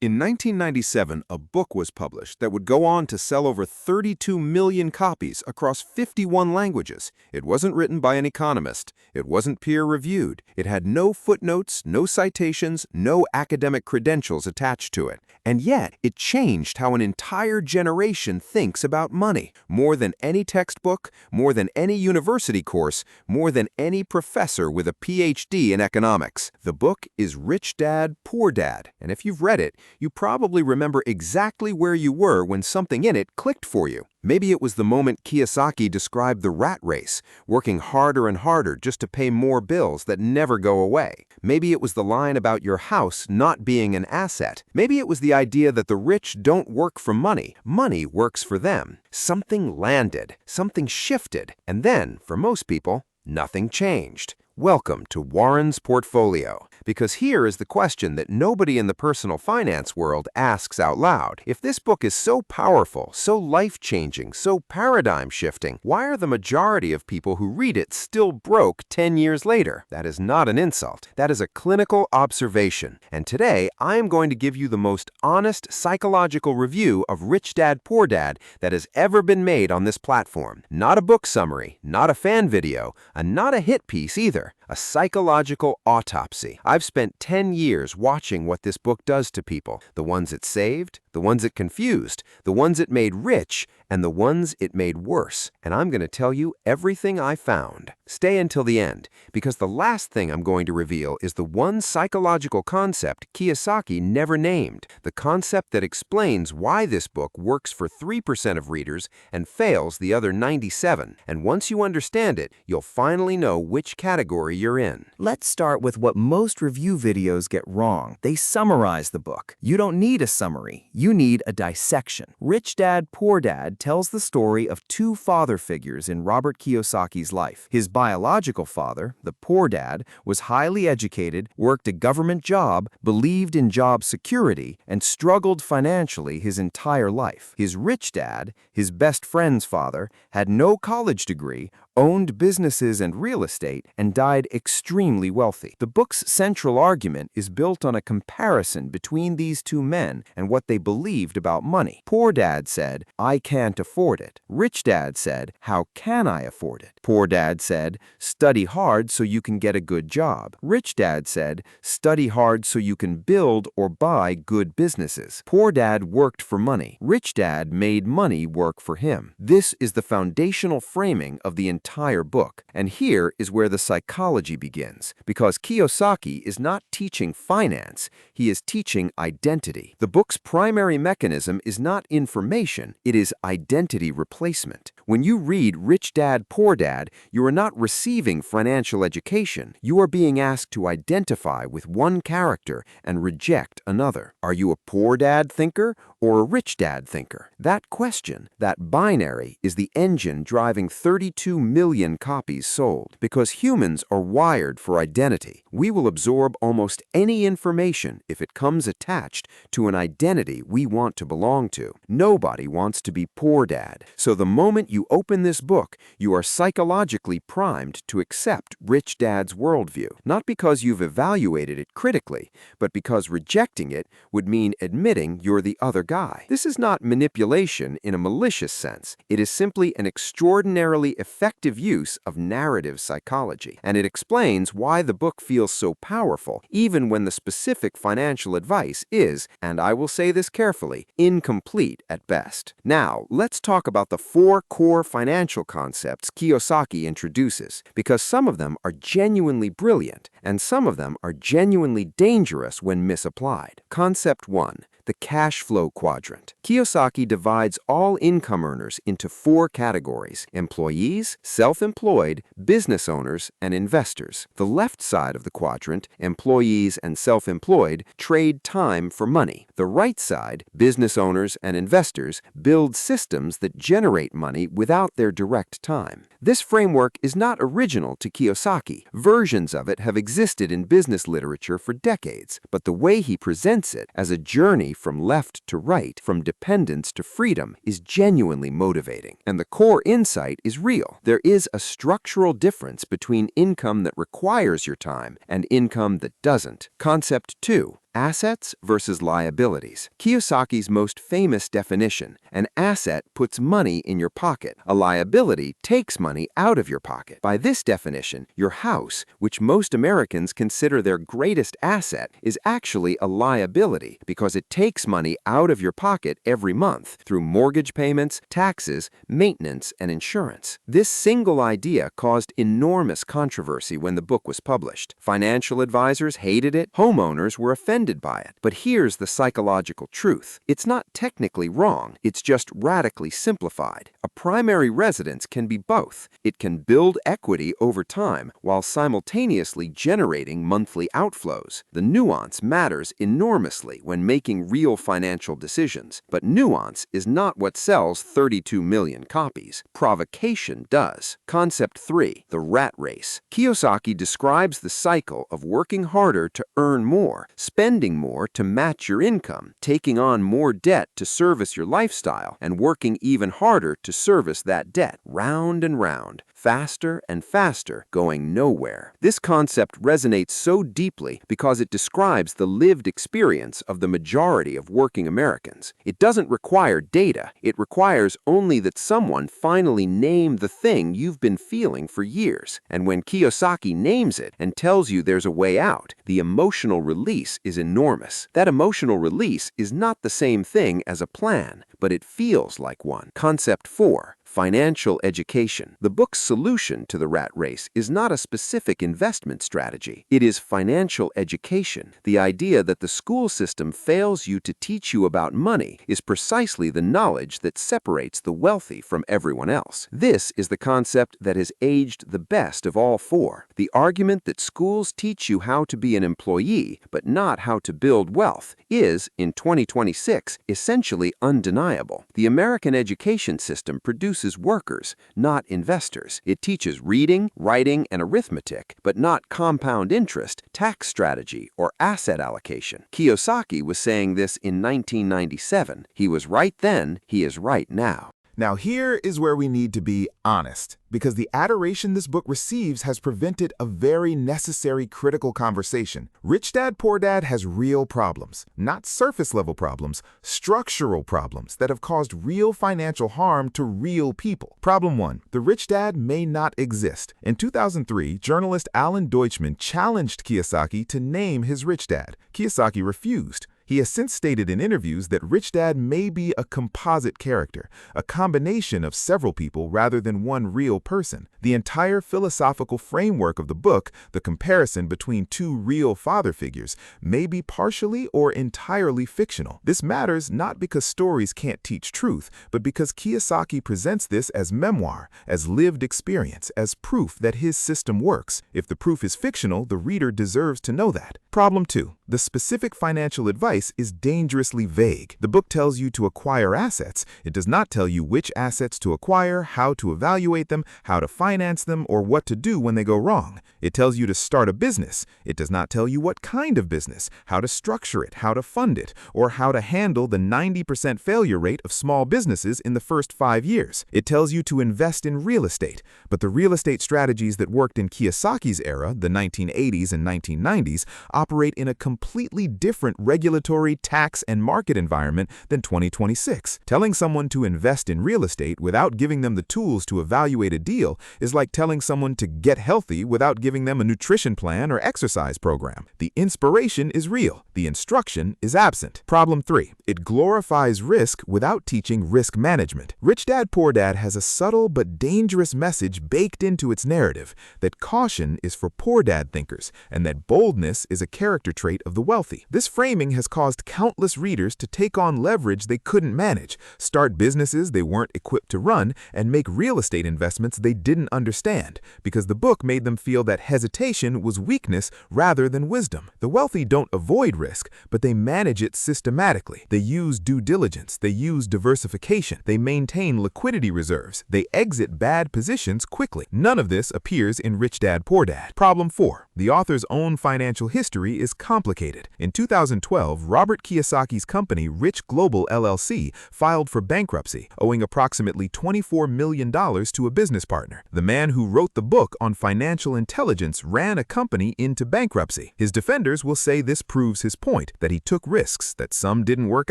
In 1997, a book was published that would go on to sell over 32 million copies across 51 languages. It wasn't written by an economist. It wasn't peer-reviewed. It had no footnotes, no citations, no academic credentials attached to it. And yet, it changed how an entire generation thinks about money. More than any textbook, more than any university course, more than any professor with a PhD in economics. The book is Rich Dad, Poor Dad. And if you've read it, you probably remember exactly where you were when something in it clicked for you. Maybe it was the moment Kiyosaki described the rat race, working harder and harder just to pay more bills that never go away. Maybe it was the line about your house not being an asset. Maybe it was the idea that the rich don't work for money. Money works for them. Something landed, something shifted, and then, for most people, nothing changed. Welcome to Warren's Portfolio, because here is the question that nobody in the personal finance world asks out loud. If this book is so powerful, so life-changing, so paradigm-shifting, why are the majority of people who read it still broke 10 years later? That is not an insult. That is a clinical observation. And today, I am going to give you the most honest psychological review of Rich Dad, Poor Dad that has ever been made on this platform. Not a book summary, not a fan video, and not a hit piece either. A psychological autopsy. I've spent 10 years watching what this book does to people. The ones it saved, the ones it confused, the ones it made rich, and the ones it made worse. And I'm going to tell you everything I found. Stay until the end, because the last thing I'm going to reveal is the one psychological concept Kiyosaki never named. The concept that explains why this book works for 3% of readers and fails the other 97%. And once you understand it, you'll finally know which category you're in. Let's start with what most review videos get wrong. They summarize the book. You don't need a summary. You need a dissection. Rich Dad, Poor Dad tells the story of two father figures in Robert Kiyosaki's life. His biological father, the poor dad, was highly educated, worked a government job, believed in job security, and struggled financially his entire life. His rich dad, his best friend's father, had no college degree, owned businesses and real estate, and died extremely wealthy. The book's central argument is built on a comparison between these two men and what they believed about money. Poor Dad said, "I can't afford it." Rich Dad said, "How can I afford it?" Poor Dad said, "Study hard so you can get a good job." Rich Dad said, "Study hard so you can build or buy good businesses." Poor Dad worked for money. Rich Dad made money work for him. This is the foundational framing of the entire book. And here is where the psychology begins, because Kiyosaki is not teaching finance, he is teaching identity. The book's primary mechanism is not information, it is identity replacement. When you read Rich Dad, Poor Dad, you are not receiving financial education. You are being asked to identify with one character and reject another. Are you a poor dad thinker or a rich dad thinker? That question, that binary, is the engine driving 32 million copies sold. Because humans are wired for identity. We will absorb almost any information if it comes attached to an identity we want to belong to. Nobody wants to be poor dad. So the moment you open this book, you are psychologically primed to accept Rich Dad's worldview. Not because you've evaluated it critically, but because rejecting it would mean admitting you're the other guy. This is not manipulation in a malicious sense. It is simply an extraordinarily effective use of narrative psychology. And it explains why the book feels so powerful, even when the specific financial advice is, and I will say this carefully, incomplete at best. Now, let's talk about the 4 core financial concepts Kiyosaki introduces, because some of them are genuinely brilliant, and some of them are genuinely dangerous when misapplied. Concept 1. The cash flow quadrant. Kiyosaki divides all income earners into 4 categories: employees, self-employed, business owners, and investors. The left side of the quadrant, employees and self-employed, trade time for money. The right side, business owners and investors, build systems that generate money without their direct time. This framework is not original to Kiyosaki. Versions of it have existed in business literature for decades, but the way he presents it as a journey from left to right, from dependence to freedom, is genuinely motivating. And the core insight is real. There is a structural difference between income that requires your time and income that doesn't. Concept 2. Assets versus liabilities. Kiyosaki's most famous definition: an asset puts money in your pocket. A liability takes money out of your pocket. By this definition, your house, which most Americans consider their greatest asset, is actually a liability because it takes money out of your pocket every month through mortgage payments, taxes, maintenance, and insurance. This single idea caused enormous controversy when the book was published. Financial advisors hated it, homeowners were offended by it. But here's the psychological truth. It's not technically wrong, it's just radically simplified. A primary residence can be both. It can build equity over time while simultaneously generating monthly outflows. The nuance matters enormously when making real financial decisions. But nuance is not what sells 32 million copies. Provocation does. Concept 3. The rat race. Kiyosaki describes the cycle of working harder to earn more, spending more to match your income, taking on more debt to service your lifestyle, and working even harder to service that debt. Round and round, faster and faster, going nowhere. This concept resonates so deeply because it describes the lived experience of the majority of working Americans. It doesn't require data. It requires only that someone finally name the thing you've been feeling for years. And when Kiyosaki names it and tells you there's a way out, the emotional release is enormous. That emotional release is not the same thing as a plan, but it feels like one. Concept 4. Financial education. The book's solution to the rat race is not a specific investment strategy. It is financial education. The idea that the school system fails you to teach you about money is precisely the knowledge that separates the wealthy from everyone else. This is the concept that has aged the best of all four. The argument that schools teach you how to be an employee, but not how to build wealth, is, in 2026, essentially undeniable. The American education system produces workers, not investors. It teaches reading, writing, and arithmetic, but not compound interest, tax strategy, or asset allocation. Kiyosaki was saying this in 1997. He was right then, he is right now. Now here is where we need to be honest, because the adoration this book receives has prevented a very necessary critical conversation. Rich Dad, Poor Dad has real problems, not surface-level problems, structural problems that have caused real financial harm to real people. Problem 1. The rich dad may not exist. In 2003, journalist Alan Deutschman challenged Kiyosaki to name his rich dad. Kiyosaki refused. He has since stated in interviews that Rich Dad may be a composite character, a combination of several people rather than one real person. The entire philosophical framework of the book, the comparison between two real father figures, may be partially or entirely fictional. This matters not because stories can't teach truth, but because Kiyosaki presents this as memoir, as lived experience, as proof that his system works. If the proof is fictional, the reader deserves to know that. Problem 2. The specific financial advice is dangerously vague. The book tells you to acquire assets. It does not tell you which assets to acquire, how to evaluate them, how to finance them, or what to do when they go wrong. It tells you to start a business. It does not tell you what kind of business, how to structure it, how to fund it, or how to handle the 90% failure rate of small businesses in the first 5 years. It tells you to invest in real estate, but the real estate strategies that worked in Kiyosaki's era, the 1980s and 1990s, operate in a completely different regulatory, tax, and market environment than 2026. Telling someone to invest in real estate without giving them the tools to evaluate a deal is like telling someone to get healthy without giving them a nutrition plan or exercise program. The inspiration is real. The instruction is absent. Problem 3. It glorifies risk without teaching risk management. Rich Dad, Poor Dad has a subtle but dangerous message baked into its narrative that caution is for poor dad thinkers and that boldness is a character trait of the wealthy. This framing has caused countless readers to take on leverage they couldn't manage, start businesses they weren't equipped to run, and make real estate investments they didn't understand, because the book made them feel that hesitation was weakness rather than wisdom. The wealthy don't avoid risk, but they manage it systematically. They use due diligence, they use diversification, they maintain liquidity reserves, they exit bad positions quickly. None of this appears in Rich Dad, Poor Dad. Problem 4. The author's own financial history is complicated complicated. In 2012, Robert Kiyosaki's company, Rich Global LLC, filed for bankruptcy, owing approximately $24 million to a business partner. The man who wrote the book on financial intelligence ran a company into bankruptcy. His defenders will say this proves his point, that he took risks, that some didn't work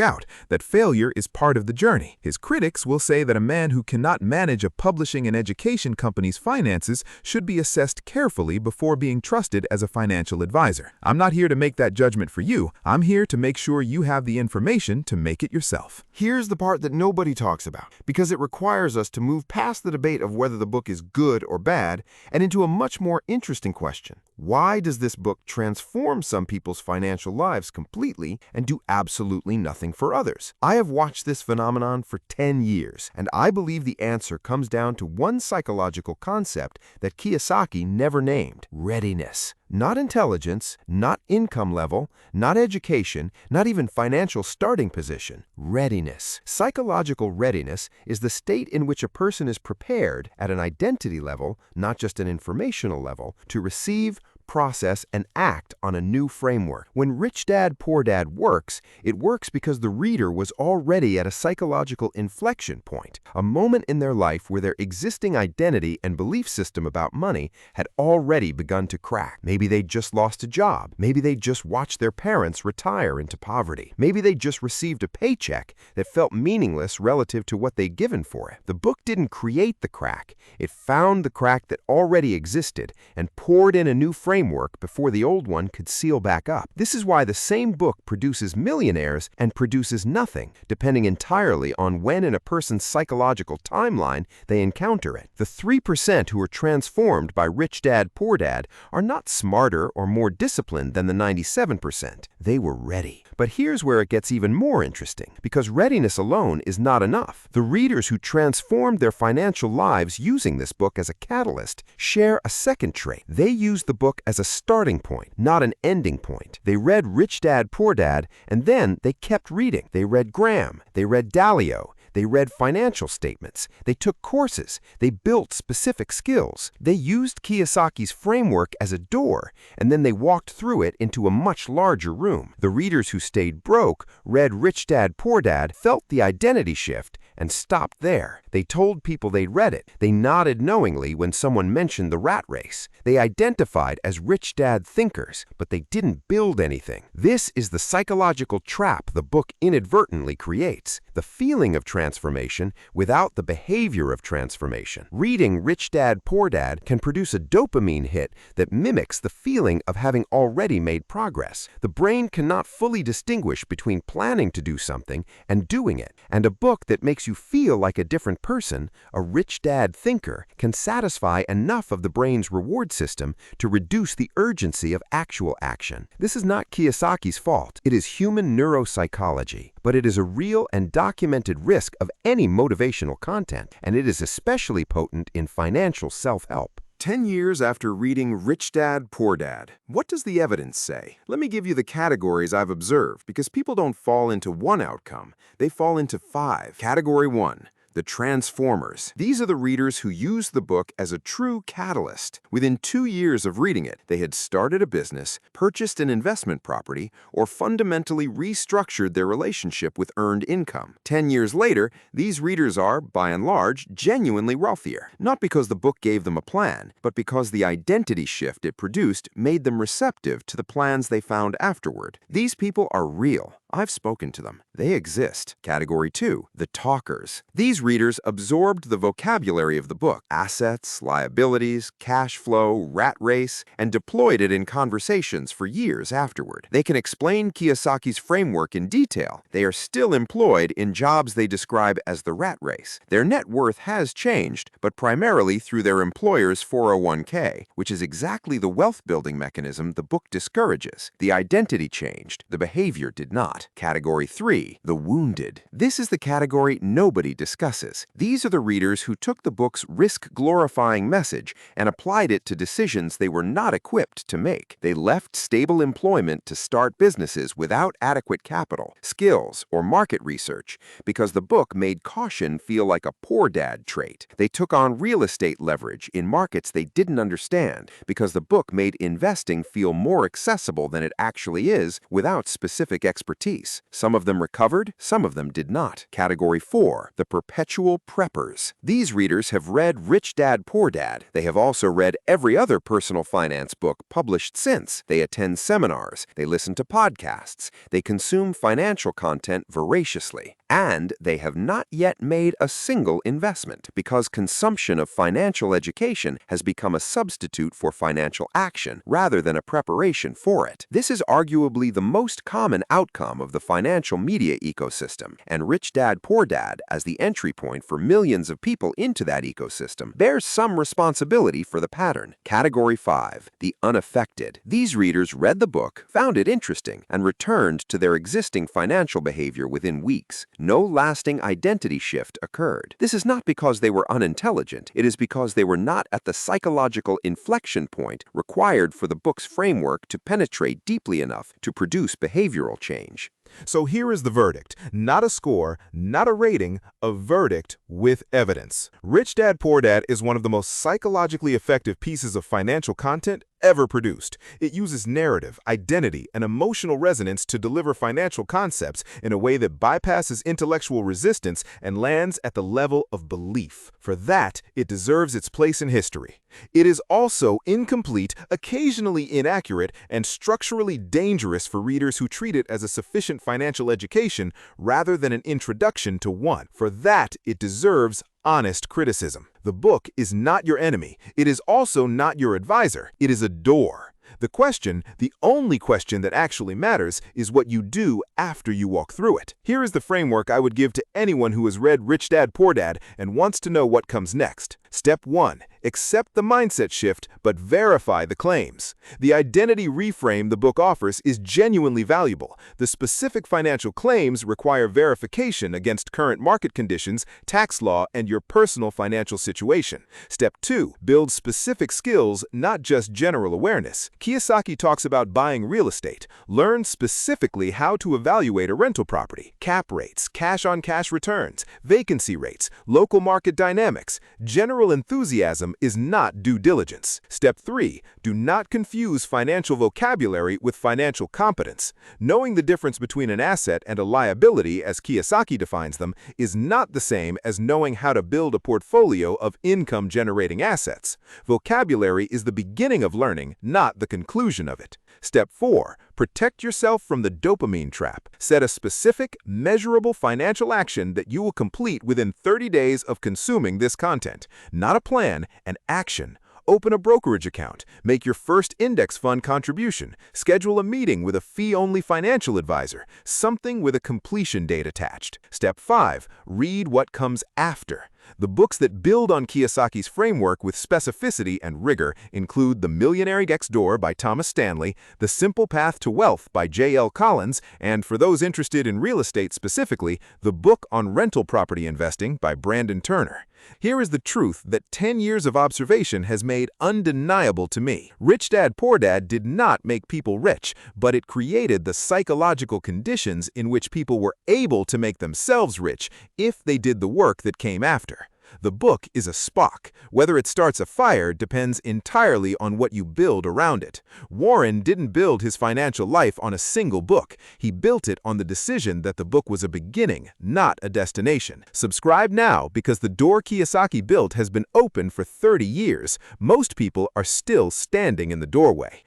out, that failure is part of the journey. His critics will say that a man who cannot manage a publishing and education company's finances should be assessed carefully before being trusted as a financial advisor. I'm not here to make that judgment for you. I'm here to make sure you have the information to make it yourself. Here's the part that nobody talks about, because it requires us to move past the debate of whether the book is good or bad and into a much more interesting question. Why does this book transform some people's financial lives completely and do absolutely nothing for others? I have watched this phenomenon for 10 years, and I believe the answer comes down to one psychological concept that Kiyosaki never named: readiness. Not intelligence, not income level, not education, not even financial starting position. Readiness. Psychological readiness is the state in which a person is prepared at an identity level, not just an informational level, to receive, process, and act on a new framework. When Rich Dad, Poor Dad works, it works because the reader was already at a psychological inflection point, a moment in their life where their existing identity and belief system about money had already begun to crack. Maybe they just lost a job. Maybe they just watched their parents retire into poverty. Maybe they just received a paycheck that felt meaningless relative to what they'd given for it. The book didn't create the crack. It found the crack that already existed and poured in a new framework before the old one could seal back up. This is why the same book produces millionaires and produces nothing, depending entirely on when in a person's psychological timeline they encounter it. The 3% who are transformed by Rich Dad, Poor Dad are not smarter or more disciplined than the 97%. They were ready. But here's where it gets even more interesting, because readiness alone is not enough. The readers who transformed their financial lives using this book as a catalyst share a second trait. They use the book as a starting point, not an ending point. They read Rich Dad, Poor Dad, and then they kept reading. They read Graham. They read Dalio. They read financial statements. They took courses. They built specific skills. They used Kiyosaki's framework as a door, and then they walked through it into a much larger room. The readers who stayed broke, read Rich Dad, Poor Dad, felt the identity shift, and stopped there. They told people they'd read it. They nodded knowingly when someone mentioned the rat race. They identified as rich dad thinkers, but they didn't build anything. This is the psychological trap the book inadvertently creates: the feeling of transformation without the behavior of transformation. Reading Rich Dad, Poor Dad can produce a dopamine hit that mimics the feeling of having already made progress. The brain cannot fully distinguish between planning to do something and doing it, and a book that makes you feel like a different person, a rich dad thinker, can satisfy enough of the brain's reward system to reduce the urgency of actual action. This is not Kiyosaki's fault. It is human neuropsychology, but it is a real and documented risk of any motivational content, and it is especially potent in financial self-help. 10 years after reading Rich Dad, Poor Dad, what does the evidence say? Let me give you the categories I've observed, because people don't fall into one outcome. They fall into 5. Category 1. The Transformers. These are the readers who used the book as a true catalyst. Within 2 years of reading it, they had started a business, purchased an investment property, or fundamentally restructured their relationship with earned income. 10 years later, these readers are, by and large, genuinely wealthier. Not because the book gave them a plan, but because the identity shift it produced made them receptive to the plans they found afterward. These people are real. I've spoken to them. They exist. Category 2. The Talkers. These readers absorbed the vocabulary of the book: assets, liabilities, cash flow, rat race, and deployed it in conversations for years afterward. They can explain Kiyosaki's framework in detail. They are still employed in jobs they describe as the rat race. Their net worth has changed, but primarily through their employer's 401k, which is exactly the wealth-building mechanism the book discourages. The identity changed. The behavior did not. not. Category 3, the wounded. This is the category nobody discusses. These are the readers who took the book's risk-glorifying message and applied it to decisions they were not equipped to make. They left stable employment to start businesses without adequate capital, skills, or market research because the book made caution feel like a poor dad trait. They took on real estate leverage in markets they didn't understand because the book made investing feel more accessible than it actually is without specific expertise. Some of them recovered, some of them did not. Category 4, the perpetual preppers. These readers have read Rich Dad, Poor Dad. They have also read every other personal finance book published since. They attend seminars, they listen to podcasts, they consume financial content voraciously, and they have not yet made a single investment because consumption of financial education has become a substitute for financial action rather than a preparation for it. This is arguably the most common outcome of the financial media ecosystem, and Rich Dad, Poor Dad, as the entry point for millions of people into that ecosystem, bears some responsibility for the pattern. Category 5, the unaffected. These readers read the book, found it interesting, and returned to their existing financial behavior within weeks. No lasting identity shift occurred. This is not because they were unintelligent, it is because they were not at the psychological inflection point required for the book's framework to penetrate deeply enough to produce behavioral change. So here is the verdict. Not a score, not a rating, a verdict with evidence. Rich Dad, Poor Dad is one of the most psychologically effective pieces of financial content ever produced. It uses narrative, identity, and emotional resonance to deliver financial concepts in a way that bypasses intellectual resistance and lands at the level of belief. For that, it deserves its place in history. It is also incomplete, occasionally inaccurate, and structurally dangerous for readers who treat it as a sufficient financial education rather than an introduction to one. For that, it deserves honest criticism. The book is not your enemy. It is also not your advisor. It is a door. The only question that actually matters, is what you do after you walk through it. Here is the framework I would give to anyone who has read Rich Dad, Poor Dad and wants to know what comes next. Step 1. Accept the mindset shift, but verify the claims. The identity reframe the book offers is genuinely valuable. The specific financial claims require verification against current market conditions, tax law, and your personal financial situation. Step 2. Build specific skills, not just general awareness. Kiyosaki talks about buying real estate. Learn specifically how to evaluate a rental property, cap rates, cash-on-cash returns, vacancy rates, local market dynamics. General enthusiasm is not due diligence. Step 3. Do not confuse financial vocabulary with financial competence. Knowing the difference between an asset and a liability, as Kiyosaki defines them, is not the same as knowing how to build a portfolio of income-generating assets. Vocabulary is the beginning of learning, not the conclusion of it. Step 4. Protect yourself from the dopamine trap. Set a specific, measurable financial action that you will complete within 30 days of consuming this content. Not a plan, an action. Open a brokerage account, make your first index fund contribution, schedule a meeting with a fee-only financial advisor, something with a completion date attached. Step 5. Read what comes after. The books that build on Kiyosaki's framework with specificity and rigor include The Millionaire Next Door by Thomas Stanley, The Simple Path to Wealth by J.L. Collins, and for those interested in real estate specifically, the book on rental property investing by Brandon Turner. Here is the truth that 10 years of observation has made undeniable to me. Rich Dad, Poor Dad did not make people rich, but it created the psychological conditions in which people were able to make themselves rich if they did the work that came after. The book is a spark. Whether it starts a fire depends entirely on what you build around it. Warren didn't build his financial life on a single book. He built it on the decision that the book was a beginning, not a destination. Subscribe now because the door Kiyosaki built has been open for 30 years. Most people are still standing in the doorway.